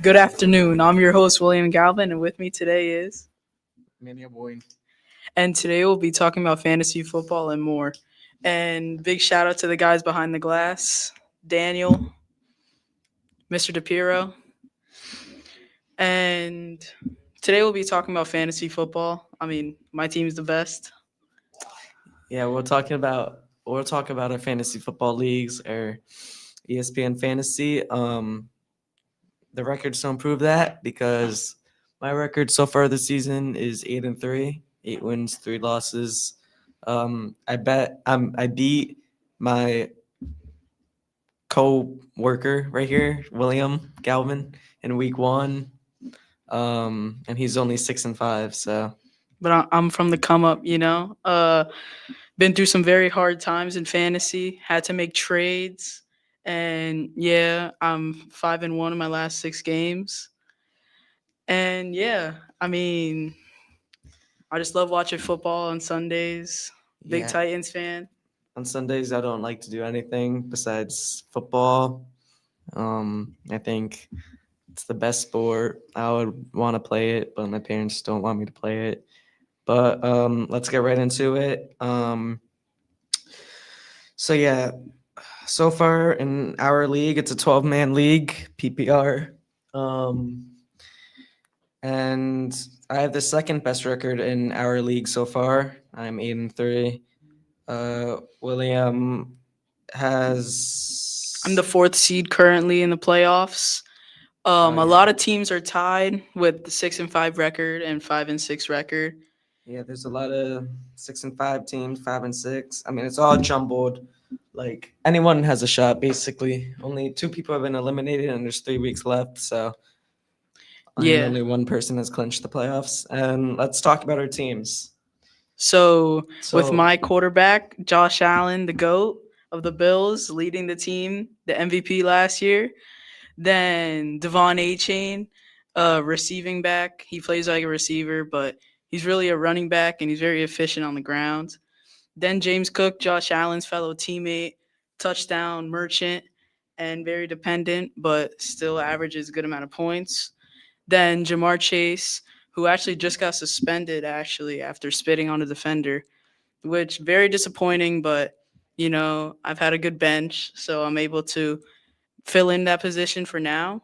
Good afternoon. I'm your host, William Galvin, and with me today is. Mania boy. And today we'll be talking about fantasy football and more. And big shout out to the guys behind the glass, Daniel, Mr. DePiro. And today we'll be talking about fantasy football. I mean, my team's the best. Yeah, we'll talk about our fantasy football leagues, our ESPN fantasy. The records don't prove that because my record so far this season is 8-3, 8 wins, 3 losses. I beat my co-worker right here, William Galvin, in week one. And he's only 6-5, so But I'm from the come up, you know. Been through some very hard times in fantasy. Had to make trades, and yeah, I'm 5-1 in my last 6 games. And yeah, I mean, I just love watching football on Sundays. Big yeah. Titans fan. On Sundays, I don't like to do anything besides football. I think it's the best sport. I would want to play it, but my parents don't want me to play it. But let's get right into it. So yeah, so far in our league, it's a 12-man league, PPR. Um, and I have the second best record in our league so far. I'm 8-3. William I'm has. the fourth seed currently in the playoffs. A Yeah. lot of teams are tied with the 6-5 record and 5-6 record. Yeah, there's a lot of 6-5 teams, 5-6. I mean, it's all jumbled. Like anyone has a shot, basically. Only two people have been eliminated, and there's 3 weeks left. So, and Yeah. only one person has clinched the playoffs. And let's talk about our teams. So with So, my quarterback, Josh Allen, the GOAT of the Bills, leading the team, the MVP last year. Then Devon A. Chain, receiving back. He plays like a receiver, but he's really a running back and he's very efficient on the ground. Then James Cook, Josh Allen's fellow teammate, touchdown merchant, and very dependent, but still averages a good amount of points. Then Jamar Chase, who actually just got suspended actually after spitting on a defender, which very disappointing, but I've had a good bench, so I'm able to fill in that position for now.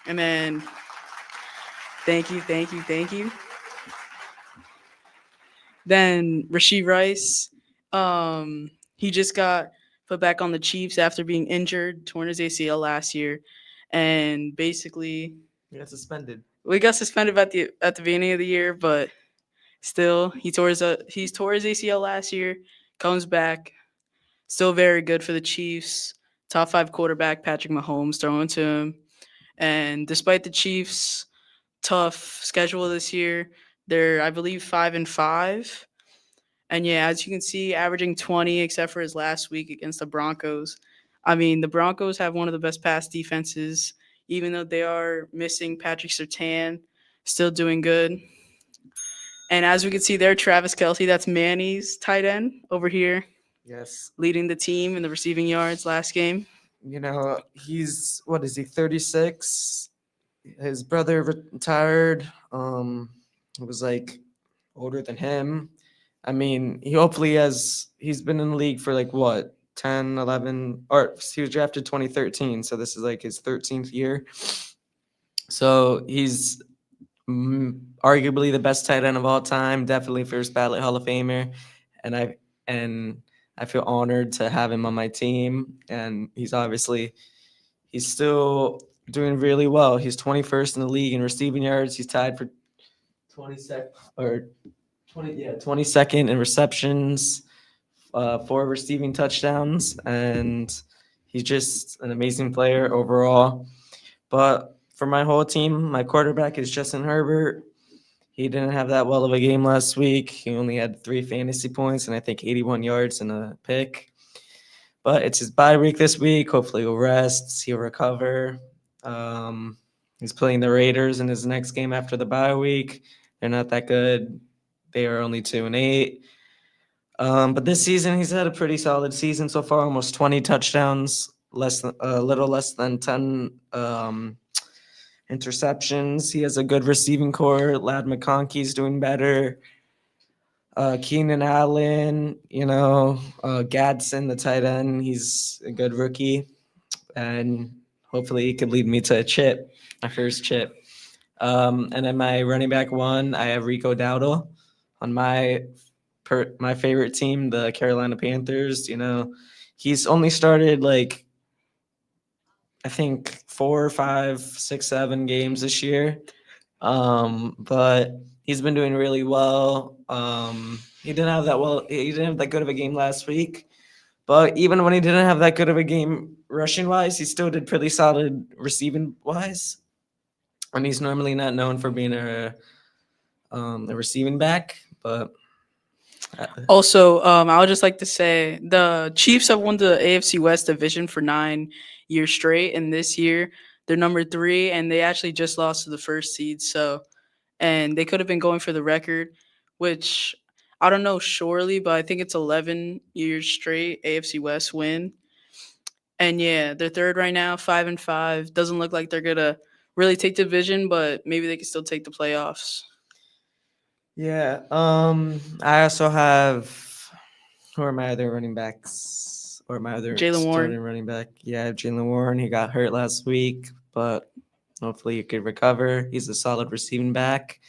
And then thank you, thank you, thank you. Then Rasheed Rice, he just got put back on the Chiefs after being injured, torn his ACL last year, and basically you got suspended. we got suspended at the beginning of the year, but still he tore his ACL last year, comes back, still very good for the Chiefs. Top five quarterback Patrick Mahomes throwing to him, and despite the Chiefs' tough schedule this year, they're I believe 5-5. And yeah, as you can see, averaging 20 except for his last week against the Broncos. I mean, the Broncos have one of the best pass defenses, even though they are missing Patrick Surtain, still doing good. And as we can see there, Travis Kelsey, that's Manny's tight end over here, Yes. leading the team in the receiving yards last game. He's, what is he, 36? His brother retired. He was like older than him. I mean, he's been in the league for like what, 10, 11, or he was drafted 2013. So this is like his 13th year. So he's arguably the best tight end of all time, definitely first ballot Hall of Famer. And I feel honored to have him on my team. And he's still doing really well. He's 21st in the league in receiving yards. He's tied for 22nd in receptions, 4 receiving touchdowns, and he's just an amazing player overall. But for my whole team, my quarterback is Justin Herbert. He didn't have that well of a game last week. He only had 3 fantasy points and I think 81 yards and a pick. But it's his bye week this week. Hopefully he'll rest. He'll recover. Um, he's playing the Raiders in his next game after the bye week. They're not that good. They are only 2-8. But this season he's had a pretty solid season so far. Almost 20 touchdowns, a little less than 10 interceptions. He has a good receiving core. Lad McConkey's doing better. Keenan Allen, Gadsden, the tight end, he's a good rookie, and hopefully he could lead me to a chip, my first chip. And then my running back one, I have Rico Dowdle on my favorite team, the Carolina Panthers. He's only started like I think 4, 5, 6, 7 games this year. But he's been doing really well. He didn't have that well. He didn't have that good of a game last week. But even when he didn't have that good of a game rushing wise, he still did pretty solid receiving wise. And he's normally not known for being a receiving back, but Also, I would just like to say the Chiefs have won the AFC West division for 9 years straight, and this year they're number 3, and they actually just lost to the first seed. So, and they could have been going for the record, which I don't know surely, but I think it's 11 years straight AFC West win. And yeah, they're third right now, 5-5. Doesn't look like they're gonna really take the division, but maybe they can still take the playoffs. yeah. I also have who are my other running backs or my other Jaylen Warren. starting running back? Yeah, I have Jaylen Warren. He got hurt last week, but hopefully he could recover. He's a solid receiving back.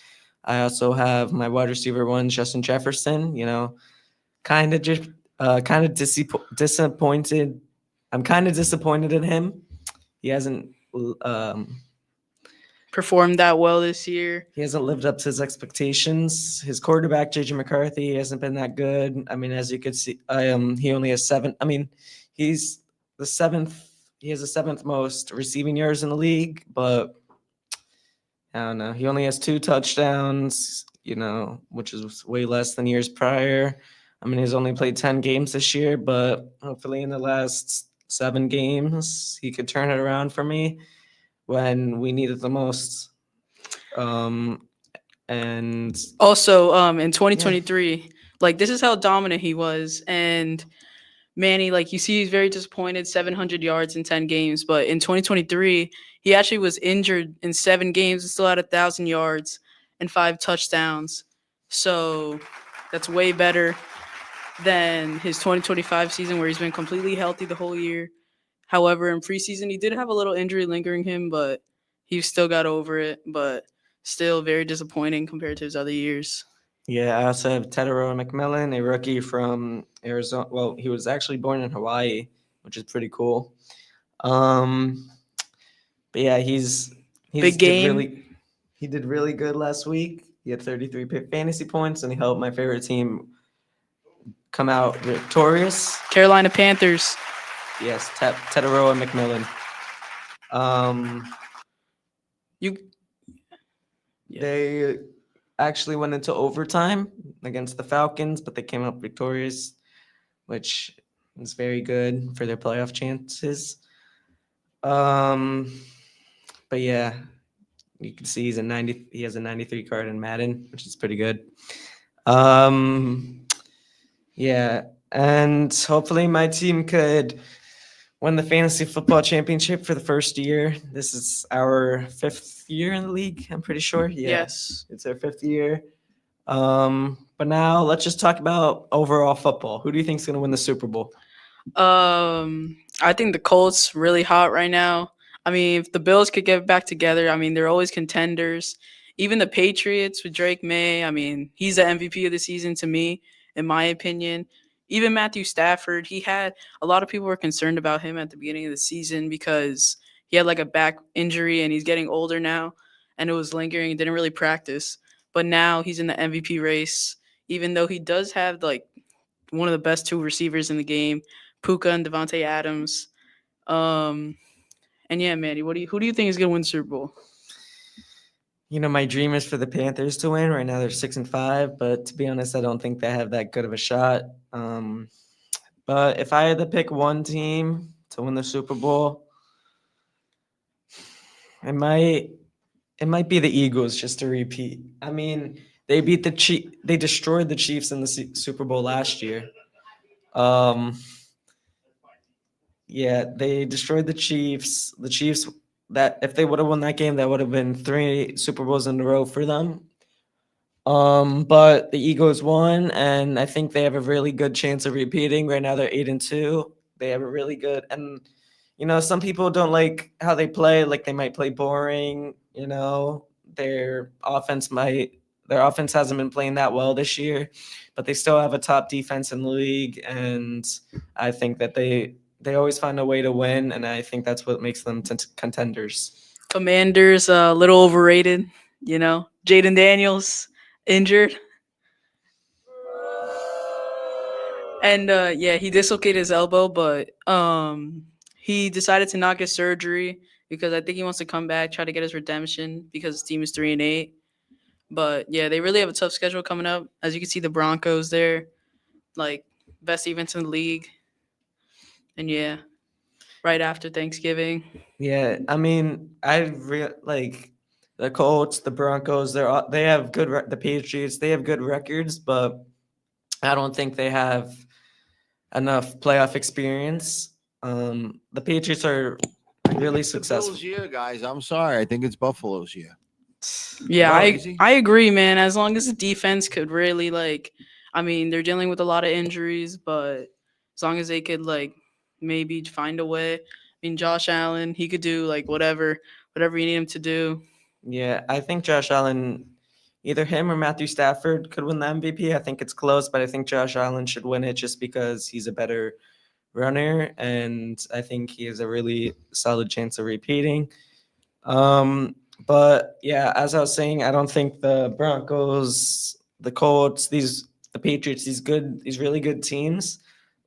I also have my wide receiver one, Justin Jefferson. Kind of just disappointed. I'm kind of disappointed in him. He hasn't Performed that well this year. He hasn't lived up to his expectations. His quarterback, JJ McCarthy, hasn't been that good. I mean, as you could see, he only has 7. I mean, he's the 7th. He has the 7th most receiving yards in the league, but I don't know. He only has 2 touchdowns, which is way less than years prior. I mean, he's only played 10 games this year, but hopefully in the last 7 games, he could turn it around for me when we need it the most. And also, in 2023, like this is how dominant he was. And Manny, like you see, he's very disappointed, 700 yards in 10 games. But in 2023, he actually was injured in 7 games and still had 1,000 yards and 5 touchdowns. So that's way better than his 2025 season where he's been completely healthy the whole year. However, in preseason, he did have a little injury lingering him, but he still got over it. But still very disappointing compared to his other years. Yeah, I also have Tedero McMillan, a rookie from Arizona. Well, he was actually born in Hawaii, which is pretty cool. But yeah, he's Big game. He did really good last week. He had 33 fantasy points, and he helped my favorite team come out victorious. Carolina Panthers. Yes, Tedero and McMillan. They actually went into overtime against the Falcons, but they came up victorious, which is very good for their playoff chances. But yeah, you can see he has a 93 card in Madden, which is pretty good. Yeah, and hopefully my team could win the fantasy football championship for the first year. This is our 5th year in the league, I'm pretty sure. Yeah, Yes. it's our 5th year. But now let's just talk about overall football. Who do you think is going to win the Super Bowl? I think the Colts really hot right now. I mean, if the Bills could get back together, I mean, they're always contenders. Even the Patriots with Drake May, I mean, he's the MVP of the season to me, in my opinion. Even Matthew Stafford, a lot of people were concerned about him at the beginning of the season because he had like a back injury and he's getting older now and it was lingering and didn't really practice. But now he's in the MVP race, even though he does have like one of the best 2 receivers in the game, Puka and Devontae Adams. And yeah, Manny, who do you think is gonna win the Super Bowl? My dream is for the Panthers to win. Right now they're 6-5, but to be honest, I don't think they have that good of a shot. But if I had to pick one team to win the Super Bowl, it might be the Eagles, just to repeat. I mean, they destroyed the Chiefs in the Super Bowl last year. Yeah, they destroyed the Chiefs. The Chiefs that if they would have won that game, that would have been 3 Super Bowls in a row for them. But the Eagles won, and I think they have a really good chance of repeating. Right now, they're 8-2. They have a really good, and some people don't like how they play. Like they might play boring. Their offense hasn't been playing that well this year, but they still have a top defense in the league, and I think that they always find a way to win, and I think that's what makes them contenders. Commanders a little overrated. Jaden Daniels injured, and yeah, he dislocated his elbow, but he decided to not get surgery because I think he wants to come back, try to get his redemption because his team is 3-8. But yeah, they really have a tough schedule coming up. As you can see, the Broncos there, like best defense in the league, and yeah, right after Thanksgiving. Yeah, I mean, like the Colts, the Broncos. They have the Patriots. They have good records, but I don't think they have enough playoff experience. The Patriots are really It's the successful. Bills' year, guys. I'm sorry. I think it's Buffalo's year. Yeah, Wow, I easy. I agree, man. As long as the defense could really I mean, they're dealing with a lot of injuries, but as long as they could maybe find a way. I mean, Josh Allen, he could do whatever you need him to do. Yeah, I think Josh Allen, either him or Matthew Stafford could win the MVP. I think it's close, but I think Josh Allen should win it just because he's a better runner, and I think he has a really solid chance of repeating. But yeah, as I was saying, I don't think the Broncos, the Colts, the Patriots, these really good teams,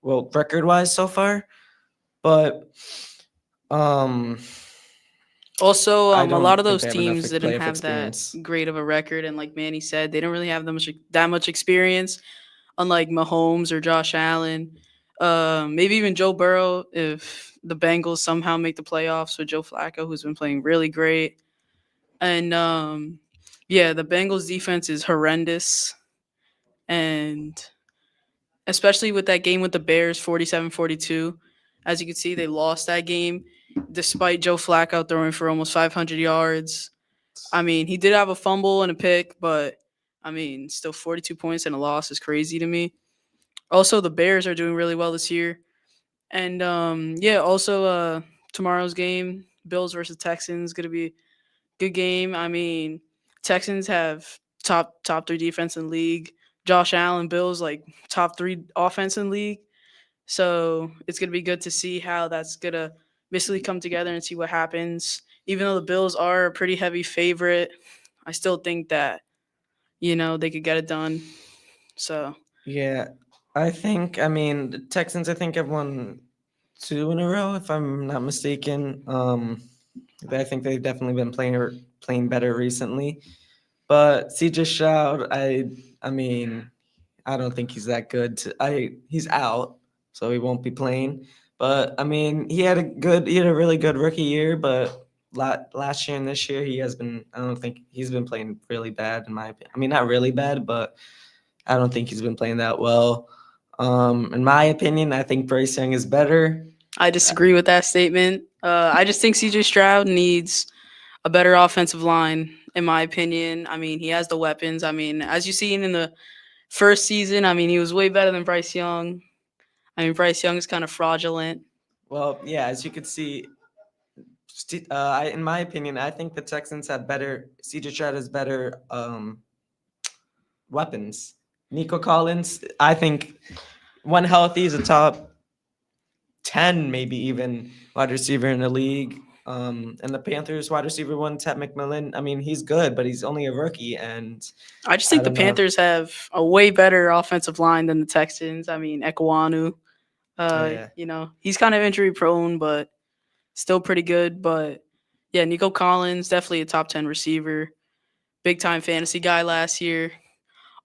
well, record wise so far. But um, Also, I a lot don't of think those they have enough teams didn't playoff have that experience. great of a record, and like Manny said, they don't really have that much experience, unlike Mahomes or Josh Allen. Maybe even Joe Burrow if the Bengals somehow make the playoffs with Joe Flacco, who's been playing really great. And yeah, the Bengals defense is horrendous. And especially with that game with the Bears 47-42, as you can see, they lost that game despite Joe Flacco throwing for almost 500 yards. I mean, he did have a fumble and a pick, but I mean, still 42 points and a loss is crazy to me. Also, the Bears are doing really well this year. And yeah, also tomorrow's game, Bills versus Texans, going to be good game. I mean, Texans have top three defense in the league. Josh Allen, Bills like top three offense in the league. So it's gonna be good to see how that's gonna basically come together and see what happens. Even though the Bills are a pretty heavy favorite, I still think that they could get it done. So Yeah, I mean, the Texans, I think have won 2 in a row, if I'm not mistaken. I think they've definitely been playing better recently. But CJ Stroud, I mean, I don't think he's that good. He's out, so he won't be playing. But I mean, he had a really good rookie year, but last year and this year I don't think he's been playing really bad in my opinion. I mean, not really bad, but I don't think he's been playing that well. In my opinion, I think Bryce Young is better. I disagree with that statement. I just think CJ Stroud needs a better offensive line, in my opinion. I mean, he has the weapons. I mean, as you seen in the first season, I mean, he was way better than Bryce Young. I mean, Bryce Young is kind of fraudulent. Well, yeah, as you could see, in my opinion, I think the Texans have better. CJ Stroud has better weapons. Nico Collins, I think, when healthy, is a top 10, maybe even wide receiver in the league. And the Panthers wide receiver one, Ted McMillan. I mean, he's good, but he's only a rookie, and I just I think the don't know. Panthers have a way better offensive line than the Texans. I mean, Ekwanu, Oh, yeah. he's kind of injury prone, but still pretty good. But yeah, Nico Collins, definitely a top 10 receiver. Big time fantasy guy last year.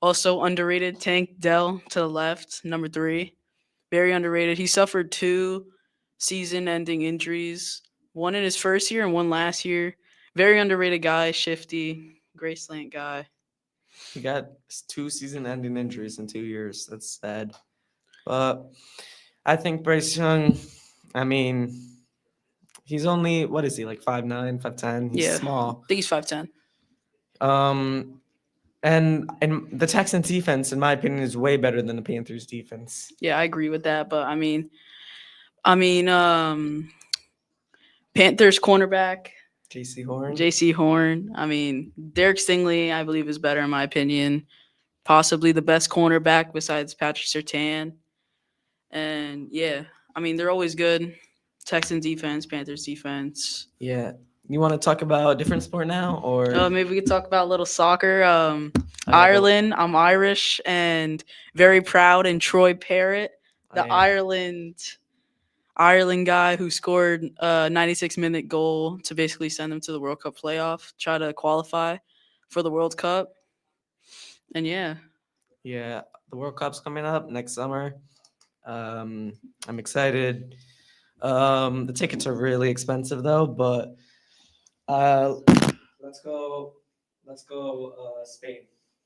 Also underrated, Tank Dell to the left, number 3. Very underrated. He suffered 2 season ending injuries, one in his first year and one last year. Very underrated guy, shifty, great slant guy. He got 2 season-ending injuries in 2 years. That's sad. But I think Bryce Young, I mean, He's only, what is he, like 5'9", 5'10"? He's Yeah. small. I think he's 5'10". And the Texans defense, in my opinion, is way better than the Panthers defense. Yeah, I agree with that. But I mean, Panthers cornerback J.C. Horn. J.C. Horn. I mean, Derek Stingley, I believe, is better in my opinion. Possibly the best cornerback besides Patrick Surtain. And yeah, I mean, they're always good. Texans defense, Panthers defense. Yeah. You want to talk about a different sport now, or Maybe we could talk about a little soccer. Oh, yeah, Ireland. I'm Irish and very proud. And Troy Parrott, the oh, yeah. Ireland guy who scored a 96-minute goal to basically send them to the World Cup playoff, try to qualify for the World Cup. And yeah, Yeah, the World Cup's coming up next summer. I'm excited. The tickets are really expensive though, but let's go Spain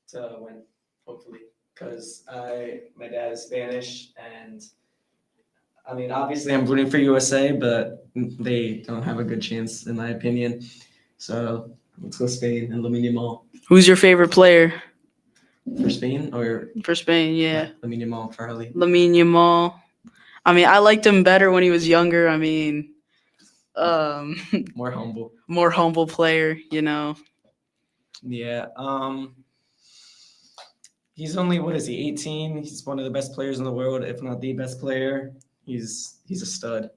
to win, hopefully, because my dad is Spanish, and I mean, obviously I'm rooting for USA, but they don't have a good chance in my opinion. So let's go Spain and Lamine Yamal who's your favorite player for Spain, or for Spain? Yeah, Lamine Yamal for Harley. Lamine Yamal. I mean, I liked him better when he was younger. I mean, More humble. more humble player, you know. Yeah. He's only, what is he, 18? He's one of the best players in the world, if not the best player. He's a stud.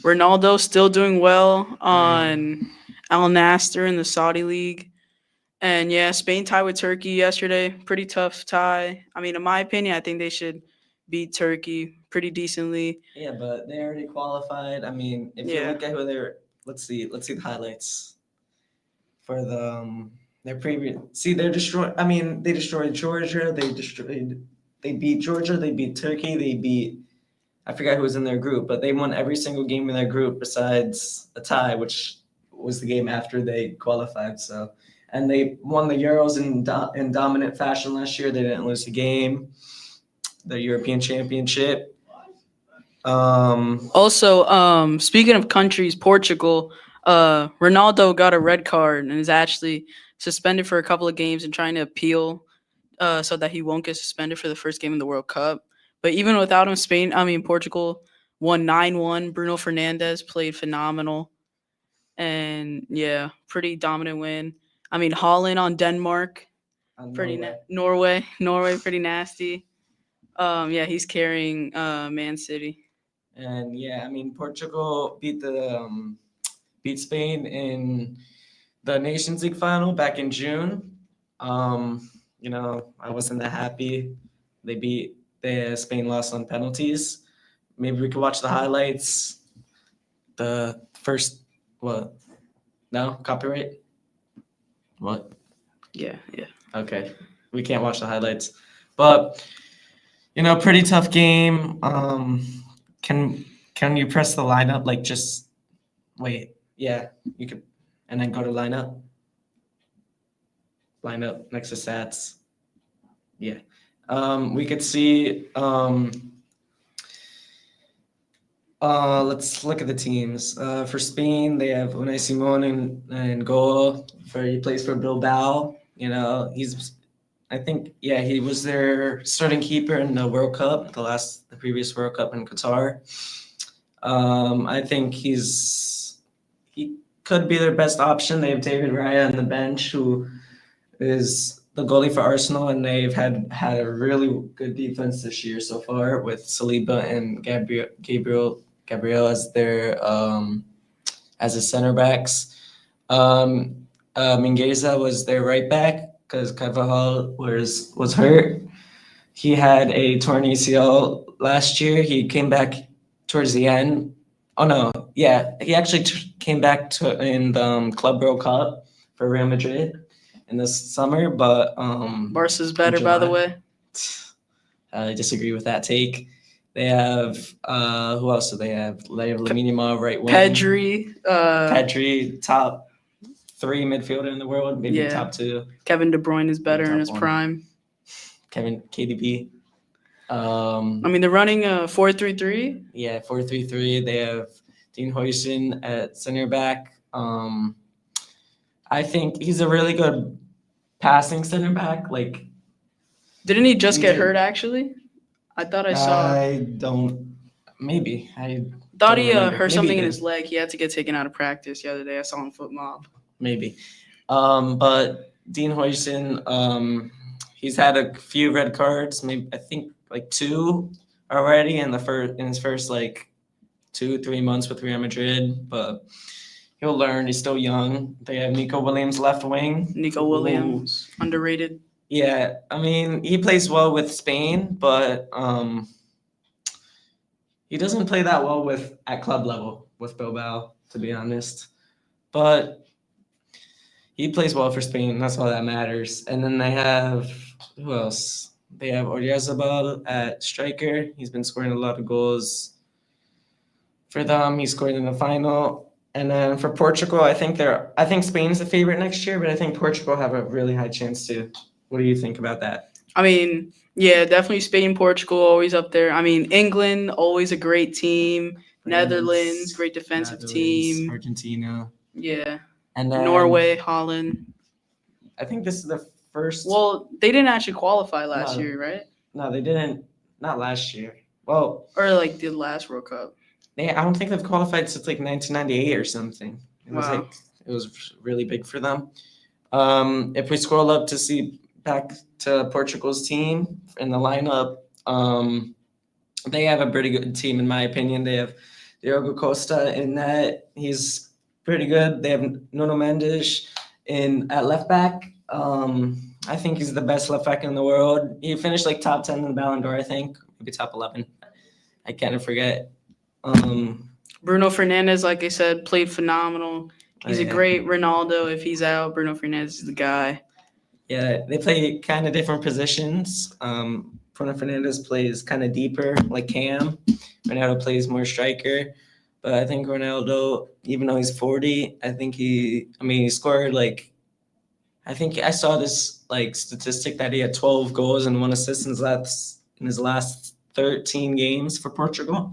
Ronaldo still doing well on Al Nassr in the Saudi League. And yeah, Spain tied with Turkey yesterday. Pretty tough tie. I mean, in my opinion, I think they should beat Turkey pretty decently. Yeah, but they already qualified. I mean, if you Yeah. look at who they're, let's see the highlights for their previous. See, they're destroyed. I mean, they destroyed Georgia. They beat Georgia. They beat Turkey. They beat, I forgot who was in their group, but they won every single game in their group besides a tie, which was the game after they qualified. So, and they won the Euros in dominant fashion last year. They didn't lose a game. The European Championship. Also, speaking of countries, Portugal, Ronaldo got a red card and is actually suspended for a couple of games and trying to appeal so that he won't get suspended for the first game in the World Cup. But even without him, Portugal won 9-1. Bruno Fernandes played phenomenal. And yeah, pretty dominant win. I mean, Holland on Denmark, Norway, pretty nasty. Yeah, he's carrying Man City. And yeah, I mean, Portugal beat Spain in the Nations League final back in June. You know, I wasn't that happy. Spain lost on penalties. Maybe we could watch the highlights. The first, what? No, copyright? What? Yeah. Okay, we can't watch the highlights, but you know, pretty tough game. Can you press the lineup? Like, just wait. Yeah, you could, and then go to lineup. Lineup next to stats. Yeah. We could see. Let's look at the teams. For Spain, they have Unai Simon in goal. He plays for Bilbao. You know, I think, yeah, he was their starting keeper in the World Cup, the previous World Cup in Qatar. I think he could be their best option. They have David Raya on the bench, who is the goalie for Arsenal, and they've had a really good defense this year so far with Saliba and Gabriel as their as his center backs. Mingueza was their right back because Carvajal was hurt. He had a torn ACL last year. He came back towards the end. Oh no, yeah, he actually came back in the Club World Cup for Real Madrid in this summer, but Barca's better, by the way. I disagree with that take. They have who else do they have? They have Lamine Yamal, right wing. Pedri, top 3 midfielder in the world, maybe Yeah. top 2. Kevin De Bruyne is better Top in his one. prime. KDB. I mean, they're running a 4-3-3. Yeah, 4-3-3. They have Dean Huijsen at center back. I think he's a really good passing center back. Like, Didn't he just He get did. hurt? Actually, I thought I saw. I don't. Maybe I Thought don't he remember. hurt Maybe something he in did. his leg. He had to get taken out of practice the other day. I saw on Foot Mob. Maybe. But Dean Huijsen, he's had a few red cards. Maybe I think like 2 already in his first like 2-3 months with Real Madrid. But he'll learn. He's still young. They have Nico Williams left wing. Nico who- Williams, underrated. Yeah, I mean he plays well with Spain, but he doesn't play that well at club level with Bilbao, to be honest. But he plays well for Spain. That's all that matters. And then they have who else? They have Oyarzabal at striker. He's been scoring a lot of goals for them. He scored in the final. And then for Portugal, I think Spain's the favorite next year, but I think Portugal have a really high chance too. What do you think about that? I mean, yeah, definitely Spain, Portugal, always up there. I mean, England, always a great team. Netherlands, great defensive team. Argentina. Yeah, And then Norway, Holland. I think this is the first. Well, they didn't actually qualify last No. year, right? No, they didn't. Not last year. Well, Or like the last World Cup. I don't think they've qualified since like 1998 or something. It was Wow. it was really big for them. If we scroll up to see back to Portugal's team in the lineup, they have a pretty good team in my opinion. They have Diogo Costa in net. He's pretty good. They have Nuno Mendes at left back. I think he's the best left back in the world. He finished like top 10 in the Ballon d'Or, I think, maybe top 11. I can't forget. Bruno Fernandes, like I said, played phenomenal. He's a Yeah. great Ronaldo. If he's out, Bruno Fernandes is the guy. Yeah, they play kind of different positions. Bruno Fernandes plays kind of deeper, like Cam. Ronaldo plays more striker. But I think Ronaldo, even though he's 40, I think he scored like, I think I saw this like statistic that he had 12 goals and 1 assist in his last 13 games for Portugal.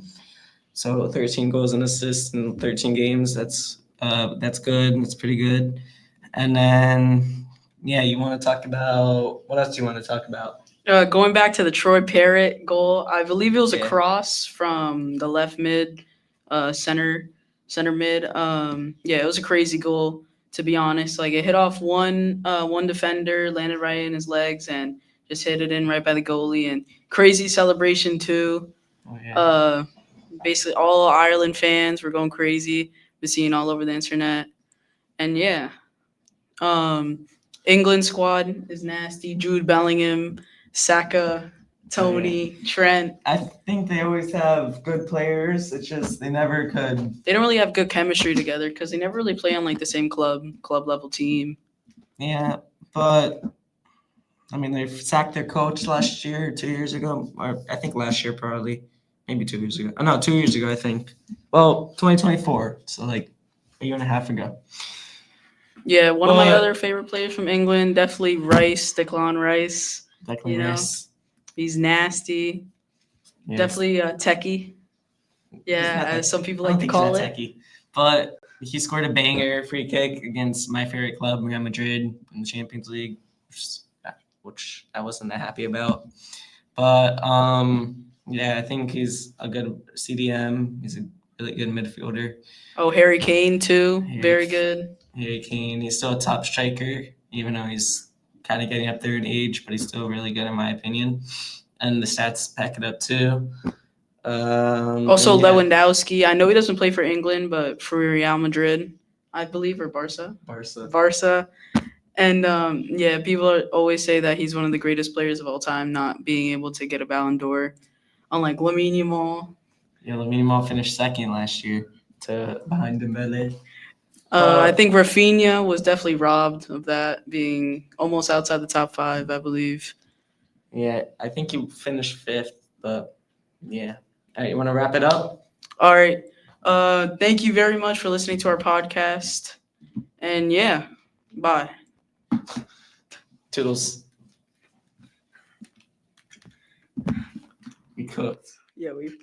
So 13 goals and assists in 13 games. That's good. That's pretty good. And then, yeah, you want to talk about what else do you want to talk about? Going back to the Troy Parrott goal, I believe it was a Yeah. cross from the left mid, center mid. Yeah, it was a crazy goal, to be honest. Like, it hit off one defender, landed right in his legs, and just hit it in right by the goalie. And crazy celebration too. Oh, yeah. Basically all Ireland fans were going crazy. Been seeing all over the internet. And yeah. England squad is nasty. Jude Bellingham, Saka, Tony, Trent. I think they always have good players. It's just they never could. They don't really have good chemistry together because they never really play on like the same club level team. Yeah, but I mean, they sacked their coach last year, 2 years ago, or I think last year probably, maybe 2 years ago. Oh, no, 2 years ago I think. Well, 2024, so like a year and a half ago. Yeah, one of my But- other favorite players from England, definitely Rice, Declan Rice. Declan You know, Rice. He's nasty. Yes. Definitely techie. Yeah, not that- as some people I don't like to think call he's it. that techie, but he scored a banger free kick against my favorite club, Real Madrid, in the Champions League, which I wasn't that happy about. But yeah, I think he's a good CDM. He's a really good midfielder. Oh, Harry Kane too. Harry- Very good. Harry Kane, he's still a top striker, even though he's kind of getting up there in age, but he's still really good in my opinion. And the stats back it up too. Also, and yeah, Lewandowski. I know he doesn't play for England, but for Real Madrid, I believe, or Barca. Barca. Barca. And yeah, people always say that he's one of the greatest players of all time, not being able to get a Ballon d'Or. Unlike Lamine Yamal. Yeah, Lamine Yamal finished second last year behind Dembele. I think Rafinha was definitely robbed of that, being almost outside the top 5, I believe. Yeah, I think he finished 5th, but yeah. All right, you want to wrap it up? All right. Thank you very much for listening to our podcast. And yeah, bye. Toodles. cooked. Yeah, we've